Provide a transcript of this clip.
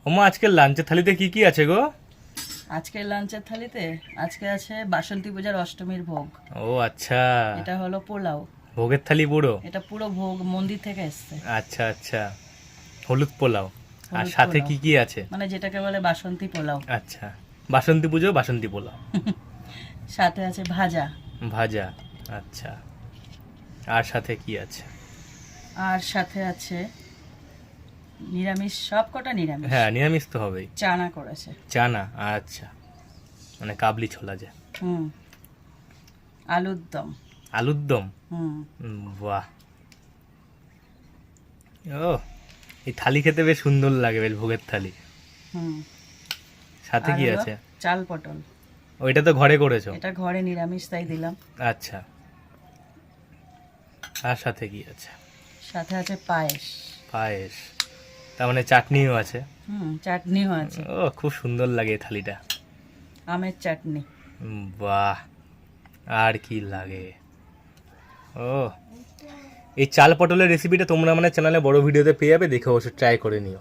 ওমা আজকে লাঞ্চের থালিতে কি কি আছে গো? আজকে লাঞ্চের থালিতে আজকে আছে বাসন্তী পূজার অষ্টমীর ভোগ। ও আচ্ছা, এটা হলো পোলাও। ভোগের থালি পুরো? এটা পুরো ভোগ মন্দির থেকে এসছে। আচ্ছা আচ্ছা, হলুদ পোলাও। আর হলুদ সাথে পোলাও। কি কি আছে? মানে যেটাকে বলে বাসন্তী পোলাও। আচ্ছা, বাসন্তী পুজো বাসন্তী পোলাও। সাথে আছে ভাজা। ভাজা, আচ্ছা। আর সাথে কি আছে? আর সাথে আছে নিরামিষ, সব কটা নিরামিষ। হ্যাঁ, নিরামিষ তো হবেই। চানা করেছে। চানা, আচ্ছা, মানে কাবলি ছোলা যে। হুম। আলুর দম। আলুর দম। হুম। বাহ, ও এই থালি খেতে বেশ সুন্দর লাগে, বেশ ভোগের থালি। হুম। সাথে আর কি হলো আছে? চাল পটল। ওইটা তো ঘরে করেছো? এটা ঘরে নিরামিষ তাই দিলাম। আচ্ছা, আর সাথে কি আছে? সাথে আছে পায়েস। পায়েস, তার মানে চাটনিও আছে। হুম, চাটনিও আছে। ও খুব সুন্দর লাগে এই থালিটা। আমের চাটনি। বাহ, আর কি লাগে? ও, এই চাল পটলের রেসিপিটা তোমরা মানে চ্যানেলে বড় ভিডিওতে পেয়ে যাবে, দেখে অবশ্যই ট্রাই করে নিও।